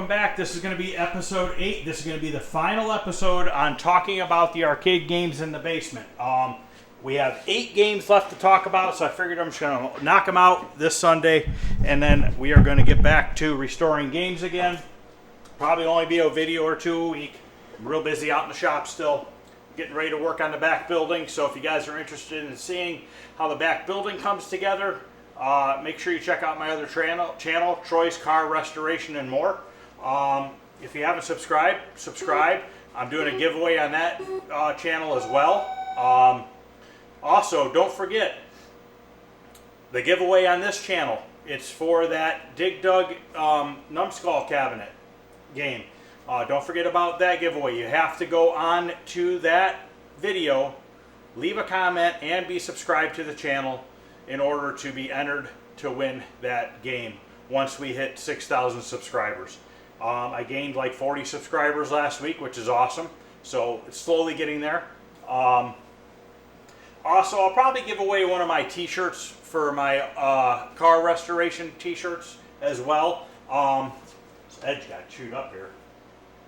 welcome back. This is going to be episode 8. This is going to be the final episode on talking about the arcade games in the basement. We have 8 games left to talk about, so I figured I'm just going to knock them out this Sunday, and then we are going to get back to restoring games again. Probably only be a video or 2 a week. I'm real busy out in the shop still, getting ready to work on the back building, so if you guys are interested in seeing how the back building comes together, make sure you check out my other channel, Troy's Car Restoration and More. If you haven't subscribed, subscribe. I'm doing a giveaway on that channel as well. Also, don't forget the giveaway on this channel. It's for that Dig Dug Numbskull cabinet game. Don't forget about that giveaway. You have to go on to that video, leave a comment, and be subscribed to the channel in order to be entered to win that game once we hit 6,000 subscribers. I gained like 40 subscribers last week, which is awesome. So it's slowly getting there. Also, I'll probably give away one of my t-shirts for my car restoration t-shirts as well. This edge got chewed up here.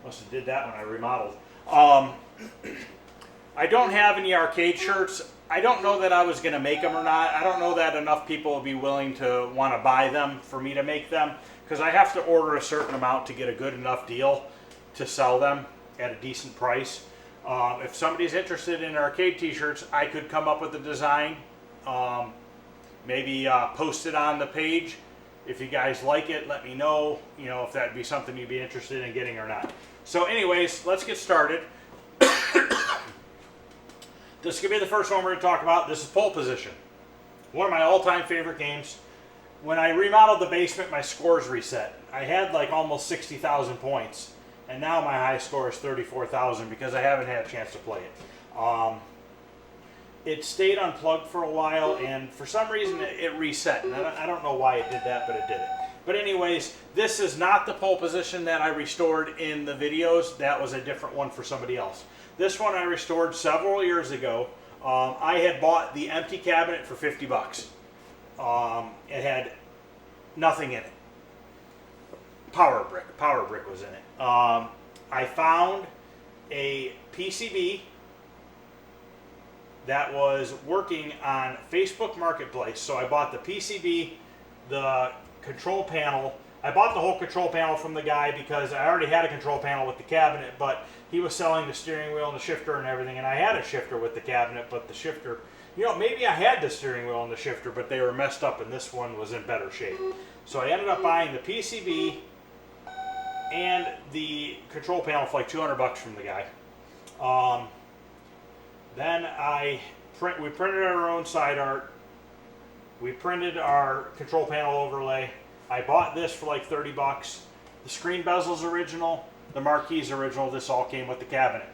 Must have did that when I remodeled. I don't have any arcade shirts. I don't know that I was going to make them or not. I don't know that enough people will be willing to want to buy them for me to make them, because I have to order a certain amount to get a good enough deal to sell them at a decent price. If somebody's interested in arcade t-shirts, I could come up with a design, maybe post it on the page. If you guys like it, let me know, if that'd be something you'd be interested in getting or not. So anyways, let's get started. This is going to be the first one we're going to talk about. This is Pole Position. One of my all-time favorite games. When I remodeled the basement, my scores reset. I had like almost 60,000 points, and now my high score is 34,000 because I haven't had a chance to play it. It stayed unplugged for a while, and for some reason it reset. And I don't know why it did that, but it did it. But anyways, this is not the Pole Position that I restored in the videos. That was a different one for somebody else. This one I restored several years ago. I had bought the empty cabinet for 50 bucks. It had nothing in it. Power brick was in it. I found a PCB that was working on Facebook Marketplace. So I bought the PCB, the control panel. I bought the whole control panel from the guy because I already had a control panel with the cabinet, but he was selling the steering wheel and the shifter and everything, and I had a shifter with the cabinet, but the shifter, maybe I had the steering wheel and the shifter, but they were messed up and this one was in better shape. So I ended up buying the PCB and the control panel for like 200 bucks from the guy. Then we printed our own side art. We printed our control panel overlay. I bought this for like 30 bucks. The screen bezel's original. The marquee's original. This all came with the cabinet.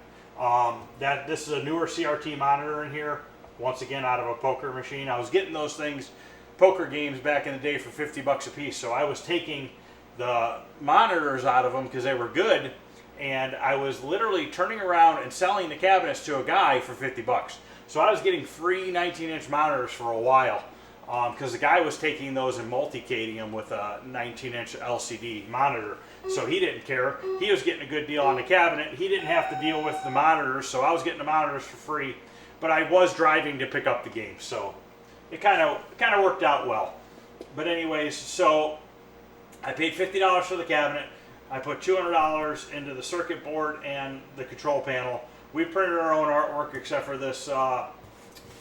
This is a newer CRT monitor in here. Once again, out of a poker machine. I was getting those things, poker games back in the day, for 50 bucks a piece. So I was taking the monitors out of them because they were good. And I was literally turning around and selling the cabinets to a guy for 50 bucks. So I was getting free 19-inch monitors for a while. Because the guy was taking those and multicading them with a 19-inch LCD monitor. So he didn't care. He was getting a good deal on the cabinet. He didn't have to deal with the monitors, so I was getting the monitors for free. But I was driving to pick up the game, so it kind of worked out well. But anyways, so I paid $50 for the cabinet. I put $200 into the circuit board and the control panel. We printed our own artwork except for this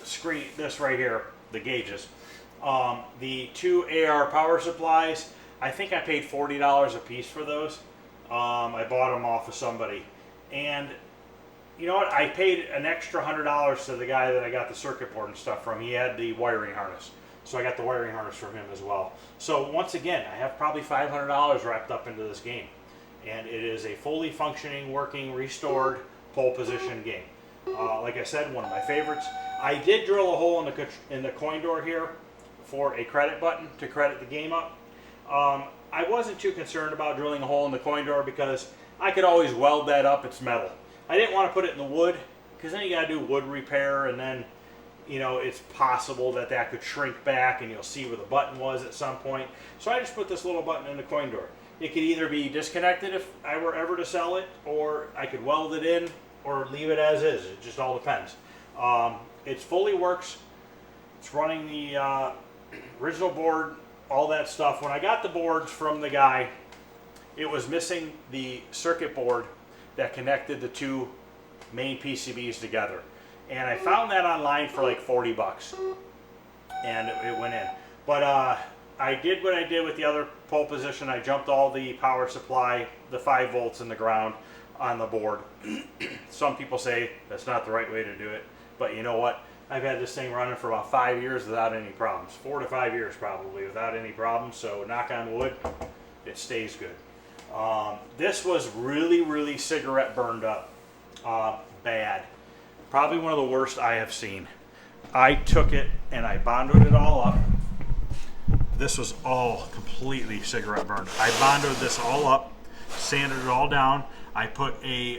screen, this right here, the gauges. The 2 AR power supplies, I think I paid $40 a piece for those. I bought them off of somebody. And you know what? I paid an extra $100 to the guy that I got the circuit board and stuff from. He had the wiring harness. So I got the wiring harness from him as well. So once again, I have probably $500 wrapped up into this game. And it is a fully functioning, working, restored Pole Position game. Like I said, one of my favorites. I did drill a hole in the coin door here for a credit button to credit the game up. I wasn't too concerned about drilling a hole in the coin door because I could always weld that up. It's metal. I didn't want to put it in the wood because then you got to do wood repair, and then it's possible that could shrink back and you'll see where the button was at some point. So I just put this little button in the coin door. It could either be disconnected if I were ever to sell it, or I could weld it in or leave it as is. It just all depends. It fully works. It's running the original board, all that stuff. When I got the boards from the guy, it was missing the circuit board that connected the two main PCBs together. And I found that online for like 40 bucks. And it went in. But I did what I did with the other pole position. I jumped all the power supply, the 5 volts in the ground on the board. Some people say that's not the right way to do it. But you know what? I've had this thing running for about 5 years without any problems. 4 to 5 years probably without any problems. So knock on wood, it stays good. This was really, really cigarette burned up. Bad. Probably one of the worst I have seen. I took it and I bonded it all up. This was all completely cigarette burned. I bonded this all up, sanded it all down. I put a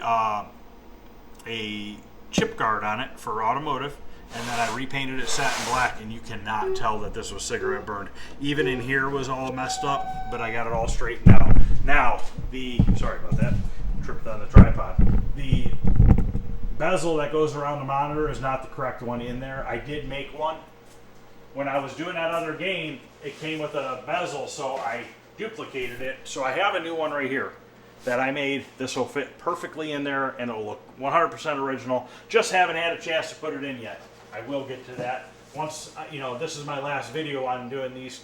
chip guard on it for automotive, and then I repainted it satin black, and you cannot tell that this was cigarette burned. Even in here was all messed up, but I got it all straightened out. Now, sorry about that, tripped on the tripod. The bezel that goes around the monitor is not the correct one in there. I did make one. When I was doing that other game, it came with a bezel, so I duplicated it. So I have a new one right here that I made. This will fit perfectly in there, and it will look 100% original. Just haven't had a chance to put it in yet. I will get to that. Once, this is my last video on doing these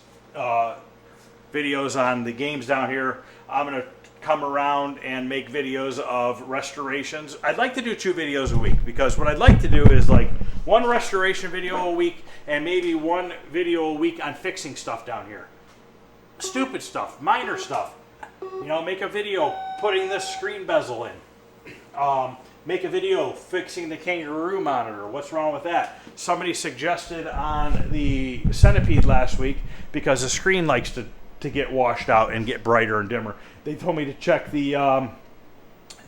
videos on the games down here. I'm going to come around and make videos of restorations. I'd like to do 2 videos a week, because what I'd like to do is like 1 restoration video a week and maybe 1 video a week on fixing stuff down here. Stupid stuff, minor stuff. Make a video putting this screen bezel in. Make a video fixing the kangaroo monitor. What's wrong with that? Somebody suggested on the Centipede last week, because the screen likes to get washed out and get brighter and dimmer. They told me to check the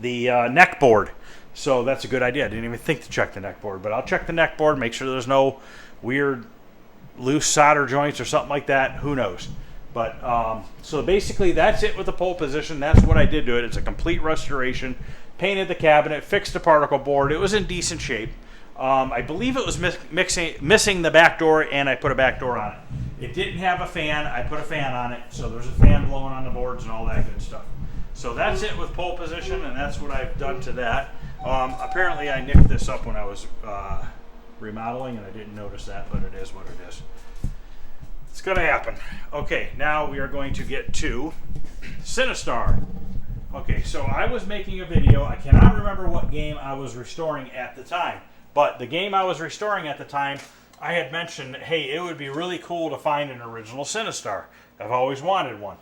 neck board. So that's a good idea. I didn't even think to check the neck board, but I'll check the neck board, make sure there's no weird loose solder joints or something like that. Who knows? But so basically that's it with the pole position. That's what I did to it. It's a complete restoration. Painted the cabinet, fixed the particle board. It was in decent shape. I believe it was missing the back door, and I put a back door on it. It didn't have a fan. I put a fan on it, so there's a fan blowing on the boards and all that good stuff. So that's it with pole position, and that's what I've done to that. Apparently I nicked this up when I was remodeling, and I didn't notice that, but it is what it is. It's going to happen. Okay, now we are going to get to Sinar. Okay, so I was making a video. I cannot remember what game I was restoring at the time, but the game I was restoring at the time, I had mentioned, hey, it would be really cool to find an original Sinar. I've always wanted one.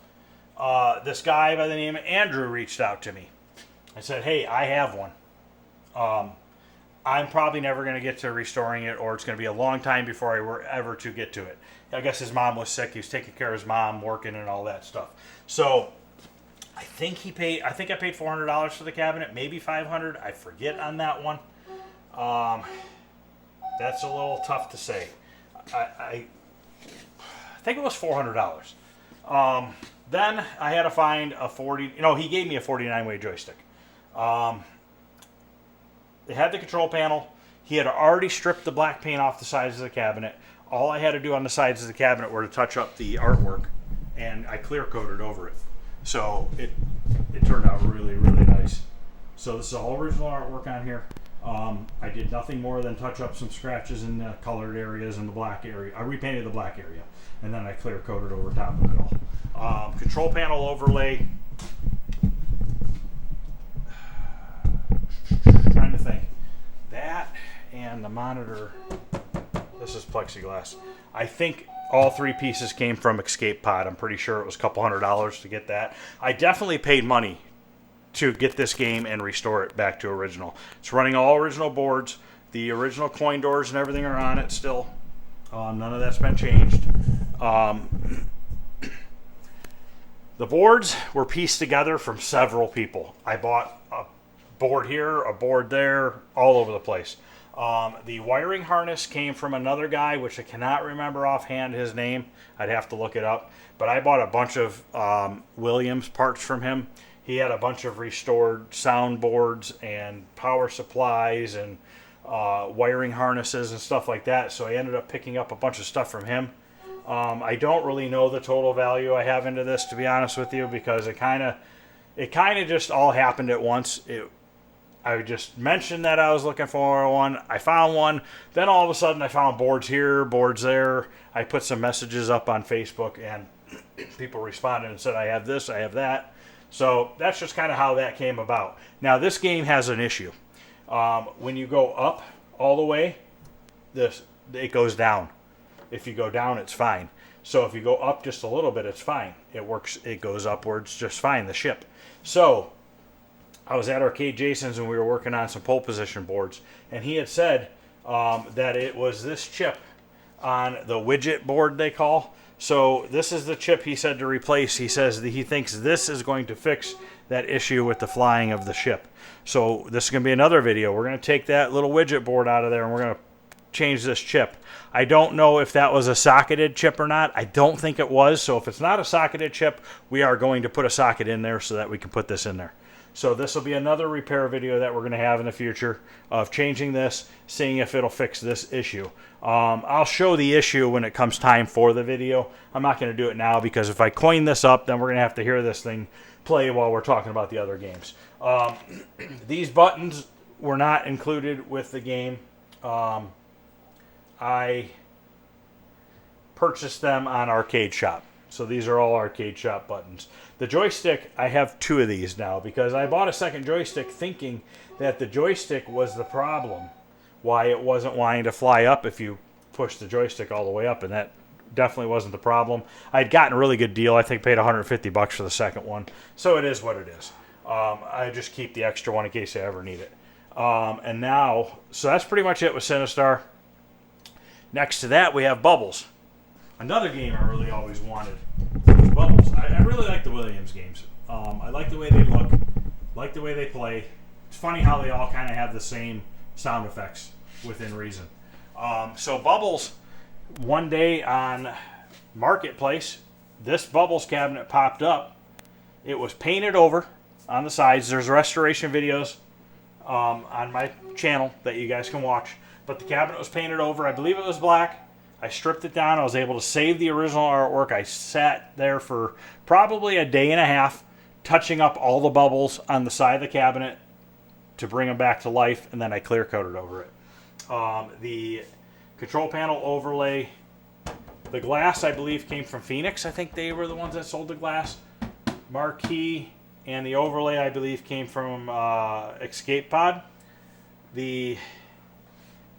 This guy by the name of Andrew reached out to me. I said, hey, I have one. I'm probably never going to get to restoring it, or it's going to be a long time before I were ever to get to it. I guess his mom was sick. He was taking care of his mom, working and all that stuff. So I think I paid $400 for the cabinet, maybe $500. I forget on that one. That's a little tough to say. I think it was $400. Then I had to find a he gave me a 49-way joystick. It had the control panel. He had already stripped the black paint off the sides of the cabinet. All I had to do on the sides of the cabinet were to touch up the artwork, and I clear coated over it. So it turned out really, really nice. So this is all original artwork on here. I did nothing more than touch up some scratches in the colored areas and the black area. I repainted the black area, and then I clear coated over top of it all. Control panel overlay. Trying to think. That and the monitor. This is plexiglass. I think all 3 pieces came from Escape Pod. I'm pretty sure it was a couple $100 to get that. I definitely paid money to get this game and restore it back to original. It's running all original boards. The original coin doors and everything are on it still. None of that's been changed. The boards were pieced together from several people. I bought a board here, a board there, all over the place. The wiring harness came from another guy, which I cannot remember offhand his name. I'd have to look it up. But I bought a bunch of Williams parts from him. He had a bunch of restored soundboards and power supplies and wiring harnesses and stuff like that. So I ended up picking up a bunch of stuff from him. I don't really know the total value I have into this, to be honest with you, because it kind of just all happened at once. I just mentioned that I was looking for one. I found one. Then all of a sudden I found boards here, boards there. I put some messages up on Facebook and people responded and said, I have this, I have that. So that's just kind of how that came about. Now this game has an issue. When you go up all the way, it goes down. If you go down, it's fine. So if you go up just a little bit, it's fine. It works. It goes upwards just fine, the ship. So I was at Arcade Jason's and we were working on some pole position boards, and he had said that it was this chip on the widget board they call. So this is the chip he said to replace. He says that he thinks this is going to fix that issue with the flying of the ship. So this is going to be another video. We're going to take that little widget board out of there and we're going to change this chip. I don't know if that was a socketed chip or not. I don't think it was. So if it's not a socketed chip, we are going to put a socket in there so that we can put this in there. So this will be another repair video that we're going to have in the future of changing this, seeing if it'll fix this issue. I'll show the issue when it comes time for the video. I'm not going to do it now because if I coin this up, then we're going to have to hear this thing play while we're talking about the other games. These buttons were not included with the game. I purchased them on Arcade Shop. So these are all Arcade Shop buttons. The joystick, I have 2 of these now because I bought a second joystick thinking that the joystick was the problem. Why it wasn't wanting to fly up if you push the joystick all the way up, and that definitely wasn't the problem. I'd gotten a really good deal. I think paid $150 for the second one. So it is what it is. I just keep the extra one in case I ever need it. And now, so that's pretty much it with Sinistar. Next to that, we have Bubbles. Another game I really always wanted was Bubbles. I really like the Williams games. I like the way they look, like the way they play. It's funny how they all kind of have the same sound effects within reason. So Bubbles, one day on Marketplace, this Bubbles cabinet popped up. It was painted over on the sides. There's restoration videos on my channel that you guys can watch. But the cabinet was painted over. I believe it was black. I stripped it down. I was able to save the original artwork. I sat there for probably a day and a half touching up all the bubbles on the side of the cabinet to bring them back to life, and then I clear coated over it. The control panel overlay, the glass I believe came from Phoenix. I think they were the ones that sold the glass. Marquee and the overlay I believe came from Escape Pod. The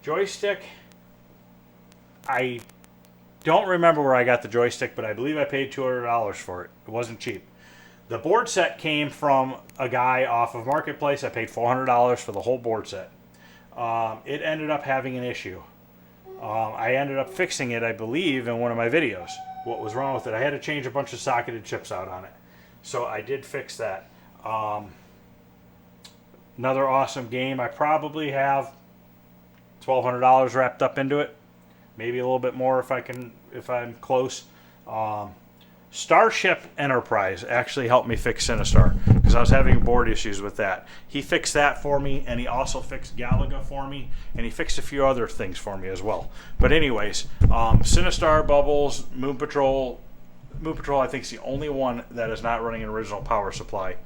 joystick, I don't remember where I got the joystick, but I believe I paid $200 for it. It wasn't cheap. The board set came from a guy off of Marketplace. I paid $400 for the whole board set. It ended up having an issue. I ended up fixing it, I believe, in one of my videos. What was wrong with it? I had to change a bunch of socketed chips out on it. So I did fix that. Another awesome game. I probably have $1,200 wrapped up into it. Maybe a little bit more if I'm close. Starship Enterprise actually helped me fix Sinistar because I was having board issues with that. He fixed that for me, and he also fixed Galaga for me, and he fixed a few other things for me as well. But anyways, Sinistar, Bubbles, Moon Patrol. Moon Patrol, I think, is the only one that is not running an original power supply.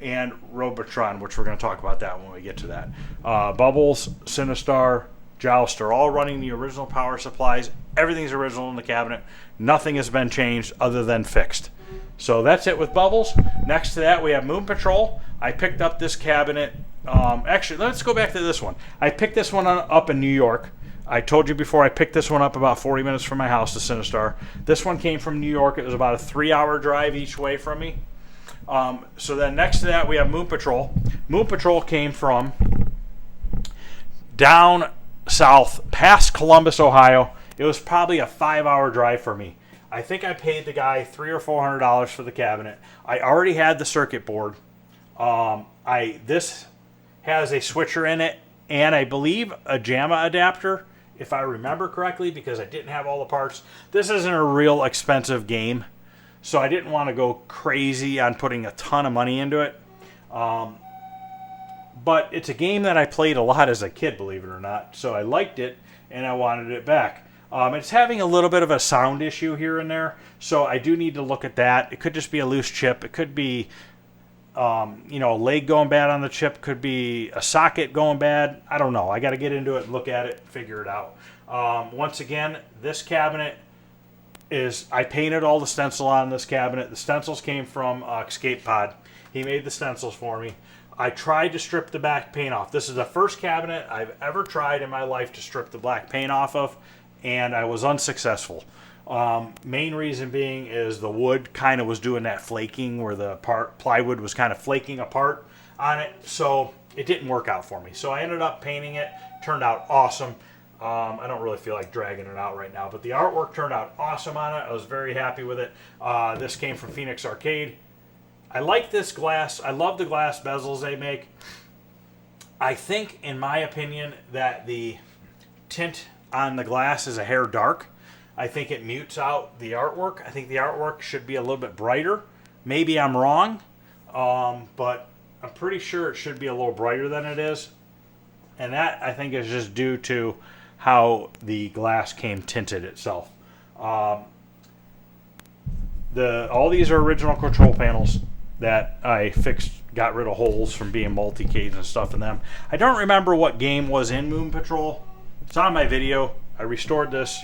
And Robotron, which we're going to talk about that when we get to that. Bubbles, Sinistar, Joust are all running the original power supplies. Everything's original in the cabinet. Nothing has been changed other than fixed. So that's it with Bubbles. Next to that, we have Moon Patrol. I picked up this cabinet. Actually, let's go back to this one. I picked this one up in New York. I told you before I picked this one up about 40 minutes from my house to Sinistar. This one came from New York. It was about a 3-hour drive each way from me. So then next to that, we have Moon Patrol. Moon Patrol came from down south past Columbus, Ohio. It was probably a 5-hour drive for me. I think I paid the guy $300 or $400 for the cabinet. I already had the circuit board. This has a switcher in it and I believe a JAMA adapter, if I remember correctly, because I didn't have all the parts. This isn't a real expensive game, so I didn't want to go crazy on putting a ton of money into it. But it's a game that I played a lot as a kid, believe it or not, so I liked it, and I wanted it back. It's having a little bit of a sound issue here and there, so I do need to look at that. It could just be a loose chip. It could be, a leg going bad on the chip. Could be a socket going bad. I don't know. I got to get into it and look at it and figure it out. Once again, this cabinet I painted all the stencil on this cabinet. The stencils came from Escape Pod. He made the stencils for me. I tried to strip the back paint off. This is the first cabinet I've ever tried in my life to strip the black paint off of, and I was unsuccessful. Main reason being is the wood kind of was doing that flaking where the plywood was kind of flaking apart on it, so it didn't work out for me. So I ended up painting it. Turned out awesome. I don't really feel like dragging it out right now, but the artwork turned out awesome on it. I was very happy with it. This came from Phoenix Arcade. I like this glass. I love the glass bezels they make. I think, in my opinion, that the tint on the glass is a hair dark. I think it mutes out the artwork. I think the artwork should be a little bit brighter. Maybe I'm wrong, but I'm pretty sure it should be a little brighter than it is. And that, I think, is just due to how the glass came tinted itself. All these are original control panels that I fixed, got rid of holes from being multi-cage and stuff in them. I don't remember what game was in Moon Patrol. It's on my video. I restored this.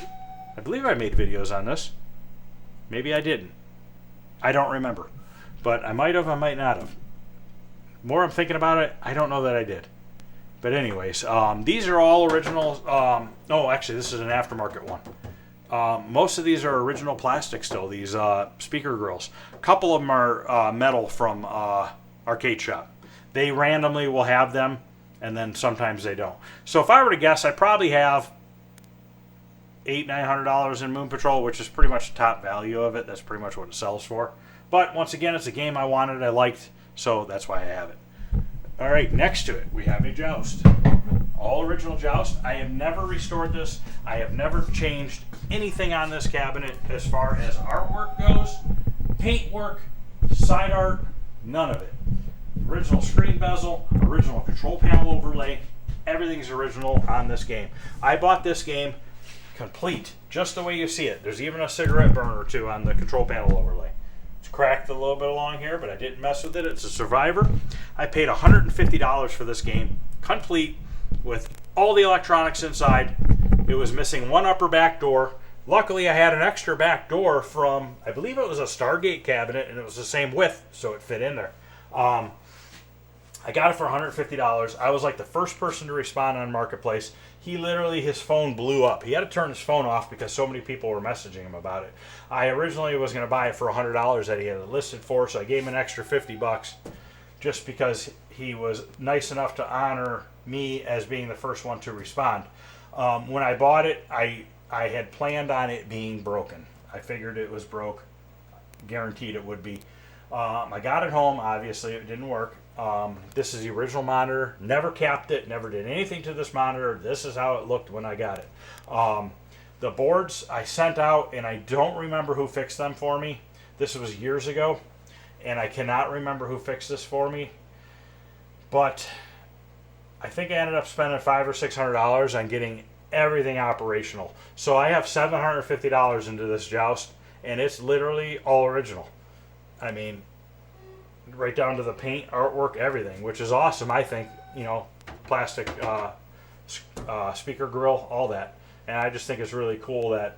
I believe I made videos on this. Maybe I didn't. I don't remember. But I might have, I might not have. The more I'm thinking about it, I don't know that I did. But anyways, these are all original. Oh, actually, this is an aftermarket one. Most of these are original plastic still, these speaker grills. A couple of them are metal from Arcade Shop. They randomly will have them, and then sometimes they don't. So if I were to guess, I probably have $800-900 in Moon Patrol, which is pretty much the top value of it. That's pretty much what it sells for. But once again, it's a game I wanted, I liked, so that's why I have it. All right, next to it, we have a Joust. All original Joust. I have never restored this. I have never changed anything on this cabinet as far as artwork goes, paintwork, side art, none of it. Original screen bezel, original control panel overlay, everything's original on this game. I bought this game complete, just the way you see it. There's even a cigarette burner or two on the control panel overlay. It's cracked a little bit along here, but I didn't mess with it. It's a Survivor. I paid $150 for this game, complete, with all the electronics inside. It was missing one upper back door. Luckily, I had an extra back door from, I believe it was a Stargate cabinet, and it was the same width, so it fit in there. I got it for $150. I was like the first person to respond on Marketplace. He literally, his phone blew up. He had to turn his phone off because so many people were messaging him about it. I originally was going to buy it for $100 that he had it listed for, so I gave him an extra $50 just because he was nice enough to honor me as being the first one to respond. When I bought it, I had planned on it being broken. I figured it was broke. Guaranteed it would be. I got it home. Obviously, it didn't work. This is the original monitor. Never capped it. Never did anything to this monitor. This is how it looked when I got it. The boards I sent out, and I don't remember who fixed them for me. This was years ago, and I cannot remember who fixed this for me. But I think I ended up spending $500 or $600 on getting everything operational. So I have $750 into this Joust, and it's literally all original. I mean, right down to the paint, artwork, everything, which is awesome, I think. You know, plastic speaker grill, all that. And I just think it's really cool that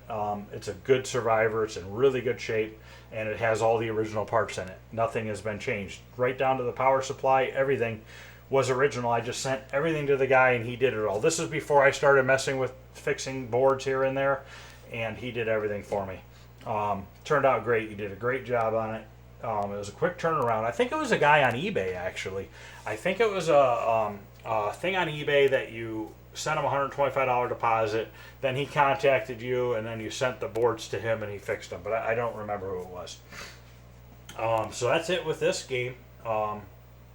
it's a good Survivor. It's in really good shape, and it has all the original parts in it. Nothing has been changed. Right down to the power supply, everything was original. I just sent everything to the guy, and he did it all. This is before I started messing with fixing boards here and there, and he did everything for me. Turned out great. He did a great job on it. It was a quick turnaround. I think it was a guy on eBay, actually. I think it was a thing on eBay that you sent him a $125 deposit, then he contacted you, and then you sent the boards to him, and he fixed them. But I don't remember who it was. So that's it with this game.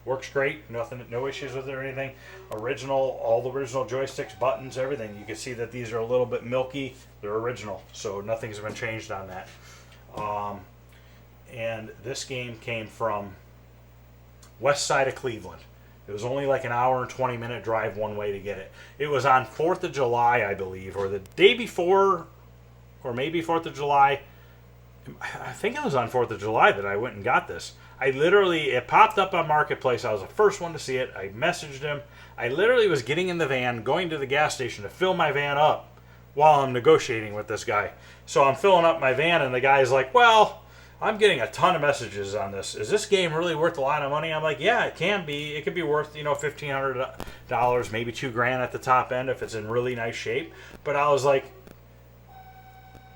Works great. Nothing, no issues with it or anything. Original, all the original joysticks, buttons, everything. You can see that these are a little bit milky. They're original, so nothing's been changed on that. And this game came from west side of Cleveland. It was only like an hour and 20-minute drive one way to get it. It was on 4th of July, I believe, or the day before, or maybe 4th of July. I think it was on 4th of July that I went and got this. It popped up on Marketplace. I was the first one to see it. I messaged him. I literally was getting in the van, going to the gas station to fill my van up while I'm negotiating with this guy. So I'm filling up my van, and the guy's like, well, I'm getting a ton of messages on this. Is this game really worth a lot of money? I'm like, yeah, it can be. It could be worth, $1,500, maybe $2,000 at the top end if it's in really nice shape. But I was like,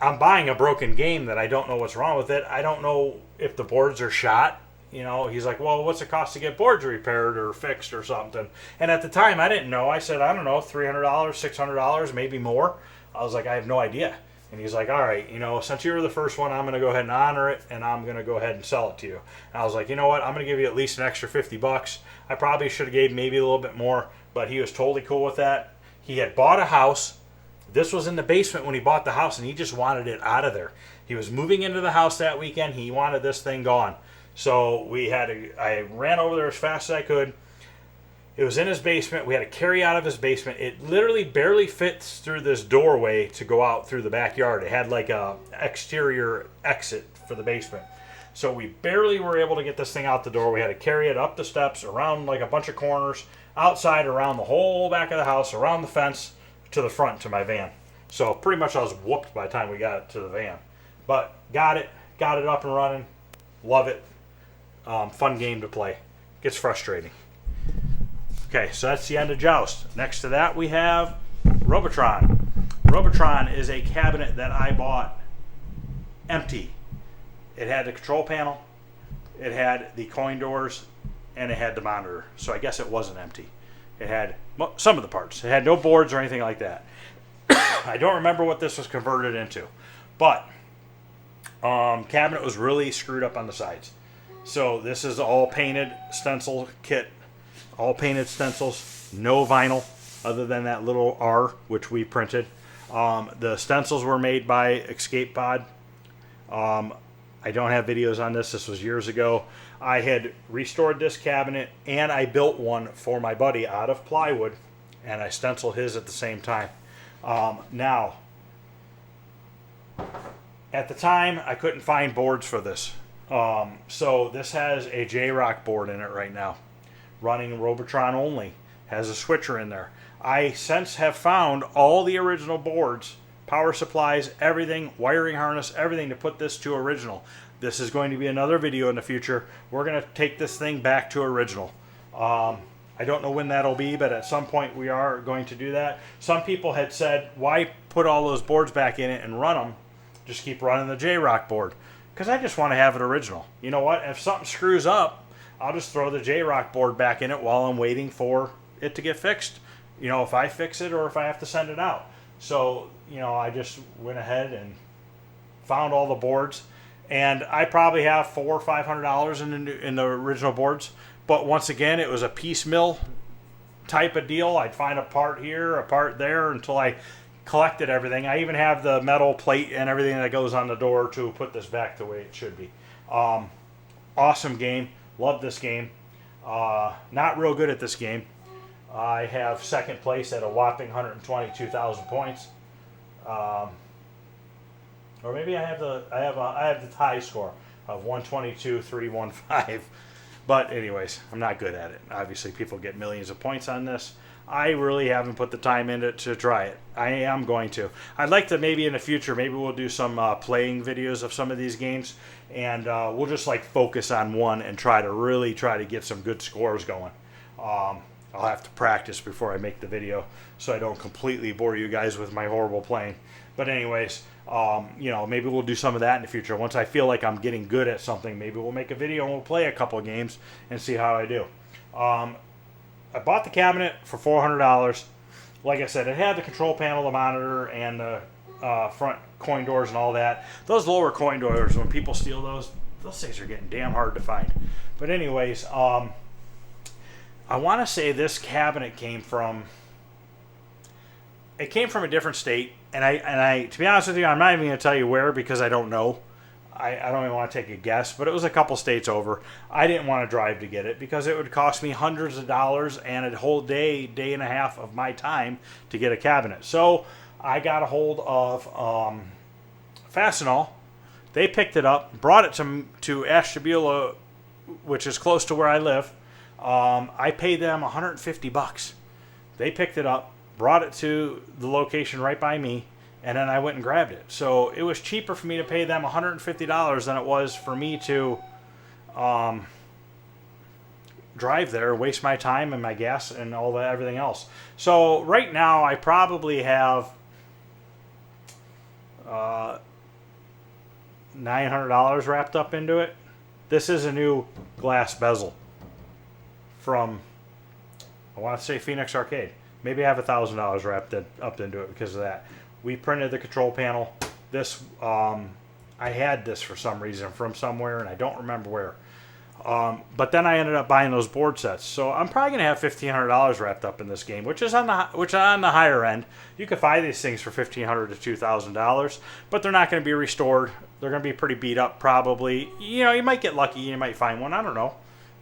I'm buying a broken game that I don't know what's wrong with it. I don't know if the boards are shot. He's like, well, what's the cost to get boards repaired or fixed or something? And at the time, I didn't know. I said, I don't know, $300, $600, maybe more. I was like, I have no idea. And he's like, all right, since you were the first one, I'm going to go ahead and honor it, and I'm going to go ahead and sell it to you. And I was like, you know what? I'm going to give you at least an extra $50. I probably should have gave maybe a little bit more, but he was totally cool with that. He had bought a house. This was in the basement when he bought the house, and he just wanted it out of there. He was moving into the house that weekend. He wanted this thing gone. So I ran over there as fast as I could. It was in his basement. We had to carry out of his basement. It literally barely fits through this doorway to go out through the backyard. It had like a exterior exit for the basement. So we barely were able to get this thing out the door. We had to carry it up the steps, around like a bunch of corners, outside, around the whole back of the house, around the fence, to the front to my van. So pretty much I was whooped by the time we got it to the van. But got it up and running. Love it. Fun game to play. Gets frustrating. Okay, so that's the end of Joust. Next to that we have Robotron. Robotron is a cabinet that I bought empty. It had the control panel, it had the coin doors, and it had the monitor. So I guess it wasn't empty. It had some of the parts. It had no boards or anything like that. I don't remember what this was converted into. But cabinet was really screwed up on the sides. So this is all painted stencil kit. All painted stencils. No vinyl other than that little R, which we printed. The stencils were made by Escape Pod. I don't have videos on this. This was years ago. I had restored this cabinet, and I built one for my buddy out of plywood, and I stenciled his at the same time. Now, at the time, I couldn't find boards for this. So this has a J-Rock board in it right now, running Robotron only. Has a switcher in there. I since have found all the original boards, power supplies, everything, wiring harness, everything to put this to original. This is going to be another video in the future. We're going to take this thing back to original. I don't know when that'll be, but at some point we are going to do that. Some people had said, why put all those boards back in it and run them? Just keep running the J-Rock board. Because I just want to have it original. You know what? If something screws up, I'll just throw the J-Rock board back in it while I'm waiting for it to get fixed. If I fix it or if I have to send it out. So, I just went ahead and found all the boards. And I probably have $400 or $500 in the original boards. But once again, it was a piecemeal type of deal. I'd find a part here, a part there, until I collected everything. I even have the metal plate and everything that goes on the door to put this back the way it should be. Awesome game. Love this game. Not real good at this game. I have second place at a whopping 122,000 points. Or maybe I have the tie score of 122,315. But anyways, I'm not good at it. Obviously, people get millions of points on this. I really haven't put the time in it to try it. I am going to. I'd like to maybe in the future, maybe we'll do some playing videos of some of these games, and we'll just like focus on one and try to get some good scores going. I'll have to practice before I make the video so I don't completely bore you guys with my horrible playing. But anyways, maybe we'll do some of that in the future. Once I feel like I'm getting good at something, maybe we'll make a video and we'll play a couple of games and see how I do. I bought the cabinet for $400. Like I said, it had the control panel, the monitor, and the front coin doors and all that. Those lower coin doors, when people steal those things are getting damn hard to find. But anyways, I want to say this cabinet came from. It came from a different state, and I to be honest with you, I'm not even going to tell you where because I don't know. I don't even want to take a guess, but it was a couple states over. I didn't want to drive to get it because it would cost me hundreds of dollars and a whole day and a half of my time to get a cabinet. So I got a hold of Fastenal. They picked it up, brought it to Ashtabula, which is close to where I live. I paid them $150. They picked it up, brought it to the location right by me, and then I went and grabbed it. So it was cheaper for me to pay them $150 than it was for me to drive there, waste my time and my gas and all that, everything else. So right now I probably have $900 wrapped up into it. This is a new glass bezel from, I want to say, Phoenix Arcade. Maybe I have $1,000 wrapped up into it because of that. We printed the control panel. This, I had this for some reason from somewhere, and I don't remember where. But then I ended up buying those board sets. So I'm probably going to have $1,500 wrapped up in this game, which is on the higher end. You could buy these things for $1,500 to $2,000, but they're not going to be restored. They're going to be pretty beat up probably. You know, you might get lucky. You might find one. I don't know.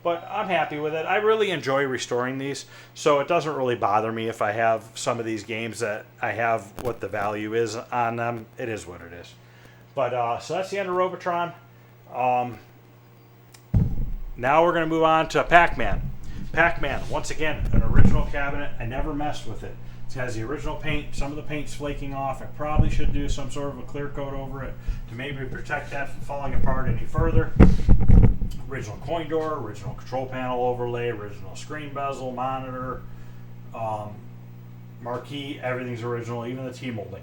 But I'm happy with it. I really enjoy restoring these, so it doesn't really bother me if I have some of these games that I have what the value is on them. It is what it is. But so that's the end of Robotron. Now we're going to move on to Pac-Man. Pac-Man, once again, an original cabinet. I never messed with it. It has the original paint. Some of the paint's flaking off. I probably should do some sort of a clear coat over it to maybe protect that from falling apart any further. Original coin door, original control panel overlay, original screen bezel, monitor, marquee, everything's original, even the T-molding.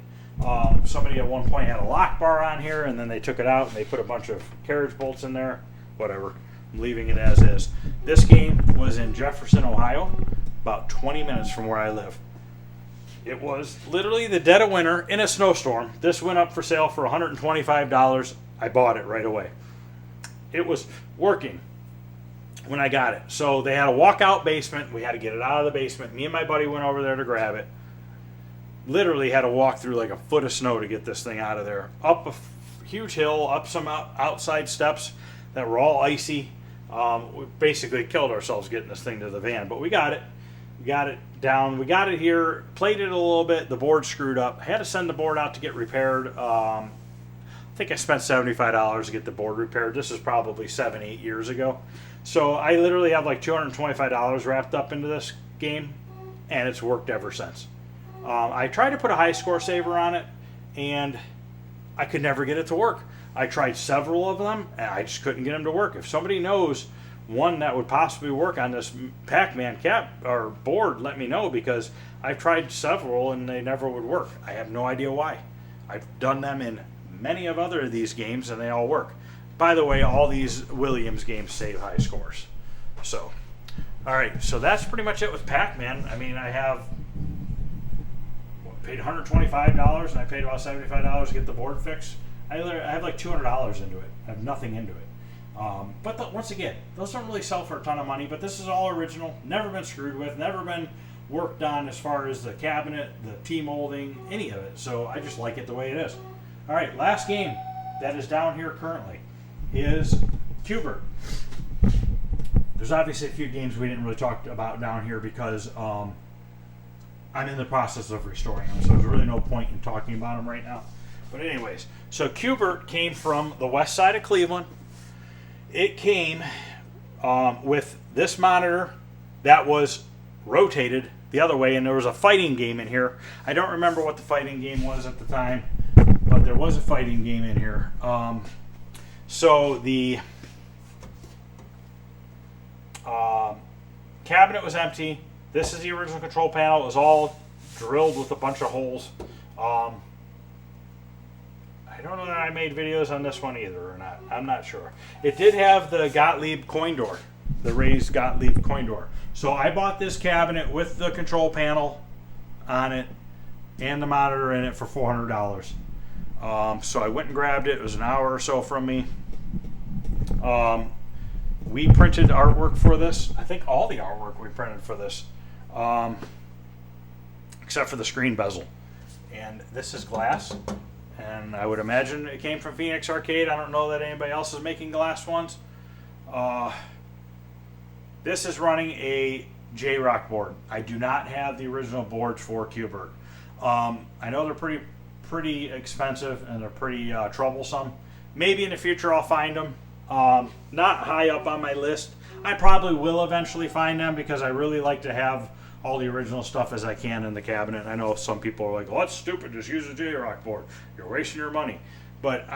Somebody at one point had a lock bar on here, and then they took it out and they put a bunch of carriage bolts in there. Whatever. I'm leaving it as is. This game was in Jefferson, Ohio, about 20 minutes from where I live. It was literally the dead of winter in a snowstorm. This went up for sale for $125. I bought it right away. It was working when I got it. So they had a walkout basement. We had to get it out of the basement. Me and my buddy went over there to grab it. Literally had to walk through like a foot of snow to get this thing out of there. Up a huge hill, up some outside steps that were all icy. We basically killed ourselves getting this thing to the van, but we got it. We got it down. We got it here, played it a little bit. The board screwed up. I had to send the board out to get repaired. I think I spent $75 to get the board repaired. This is probably 7-8 years ago. So I literally have like $225 wrapped up into this game, and it's worked ever since. I tried to put a high score saver on it, and I could never get it to work. I tried several of them, and I just couldn't get them to work. If somebody knows one that would possibly work on this Pac-Man cap or board, let me know, because I've tried several and they never would work. I have no idea why. I've done them in many of other of these games, and they all work. By the way, all these Williams games save high scores. So, all right, so that's pretty much it with Pac-Man. I mean, I have paid $125, and I paid about $75 to get the board fixed. I have like $200 into it. I have nothing into it. But once again, those don't really sell for a ton of money, but this is all original, never been screwed with, never been worked on as far as the cabinet, the T-molding, any of it. So I just like it the way it is. All right, last game that is down here currently is Q*bert. There's obviously a few games we didn't really talk about down here because I'm in the process of restoring them, so there's really no point in talking about them right now. But anyways, so Q*bert came from the west side of Cleveland. It came with this monitor that was rotated the other way, and there was a fighting game in here. I don't remember what the fighting game was at the time, but there was a fighting game in here. So the cabinet was empty. This is the original control panel. It was all drilled with a bunch of holes. I don't know that I made videos on this one either or not. I'm not sure. It did have the Gottlieb coin door, the raised Gottlieb coin door. So I bought this cabinet with the control panel on it and the monitor in it for $400. So I went and grabbed it. It was an hour or so from me. we printed artwork for this. I think all the artwork we printed for this, except for the screen bezel. And this is glass, and I would imagine it came from Phoenix Arcade. I don't know that anybody else is making glass ones. This is running a J-Rock board. I do not have the original boards for Q*bert. I know they're pretty expensive, and they're pretty troublesome. Maybe in the future I'll find them. Not high up on my list. I probably will eventually find them because I really like to have all the original stuff as I can in the cabinet. I know some people are like, "Oh, that's stupid. Just use a J-Rock board. You're wasting your money." But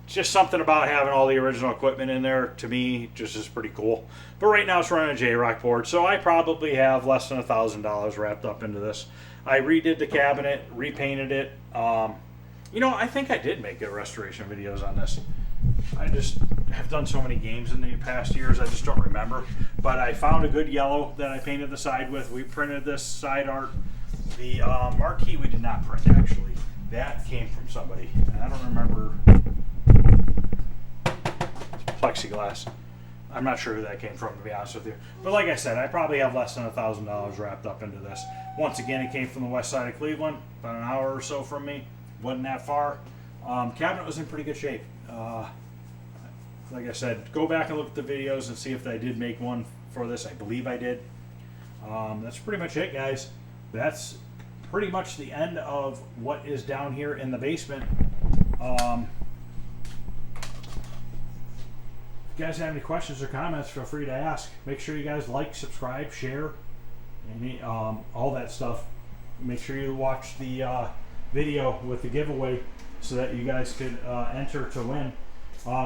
just something about having all the original equipment in there, to me, just is pretty cool. But right now it's running a J-Rock board, so I probably have less than $1,000 wrapped up into this. I redid the cabinet, repainted it. You know, I think I did make good restoration videos on this. I just have done so many games in the past years, I just don't remember. But I found a good yellow that I painted the side with. We printed this side art. The marquee we did not print, actually. That came from somebody, and I don't remember. Plexiglass. I'm not sure who that came from, to be honest with you. But like I said, I probably have less than $1,000 wrapped up into this. Once again, it came from the west side of Cleveland, about an hour or so from me. Wasn't that far. Cabinet was in pretty good shape. Like I said, go back and look at the videos and see if I did make one for this. I believe I did. That's pretty much it, guys. That's pretty much the end of what is down here in the basement. If you guys have any questions or comments, feel free to ask. Make sure you guys like, subscribe, share, all that stuff. Make sure you watch the video with the giveaway so that you guys could enter to win.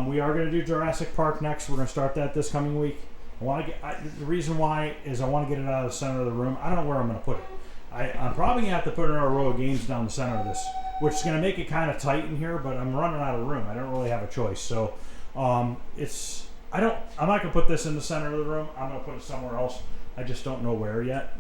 We are going to do Jurassic Park next. We're going to start that this coming week. The reason why is I want to get it out of the center of the room. I don't know where I'm going to put it. I'm probably going to have to put it in a row of games down the center of this, which is going to make it kind of tight in here, but I'm running out of room. I don't really have a choice. So I'm not going to put this in the center of the room. I'm going to put it somewhere else. I just don't know where yet.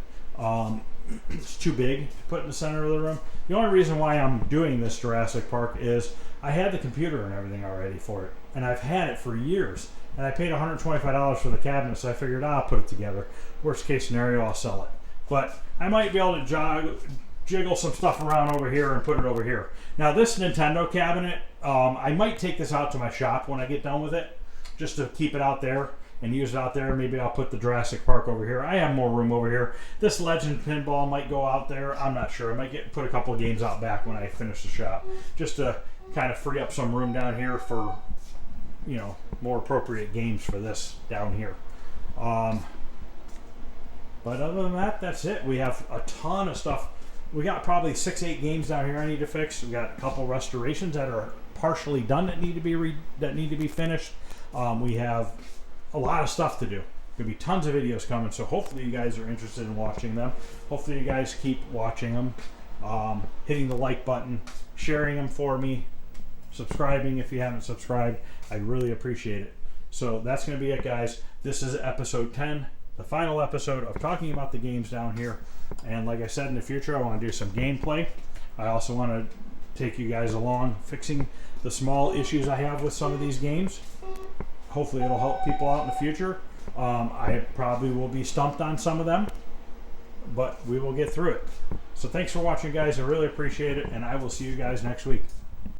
It's too big to put in the center of the room. The only reason why I'm doing this Jurassic Park is I had the computer and everything already for it, and I've had it for years, and I paid $125 for the cabinet, so I figured I'll put it together. Worst case scenario, I'll sell it. But I might be able to jiggle some stuff around over here and put it over here. Now this Nintendo cabinet, I might take this out to my shop when I get done with it, just to keep it out there and use it out there. Maybe I'll put the Jurassic Park over here. I have more room over here. This Legend pinball might go out there. I'm not sure. I might put a couple of games out back when I finish the shop, just to kind of free up some room down here for, more appropriate games for this down here. But other than that, that's it. We have a ton of stuff. We got probably 6-8 games down here I need to fix. We got a couple restorations that are partially done that need to be finished. We have a lot of stuff to do. There'll be tons of videos coming, so hopefully you guys are interested in watching them. Hopefully you guys keep watching them, hitting the like button, sharing them for me, subscribing if you haven't subscribed. I'd really appreciate it. So that's going to be it, guys. This is episode 10, the final episode of talking about the games down here. And like I said, in the future I want to do some gameplay. I also want to take you guys along fixing the small issues I have with some of these games. Hopefully it'll help people out in the future. I probably will be stumped on some of them, but we will get through it. So thanks for watching, guys. I really appreciate it, and I will see you guys next week.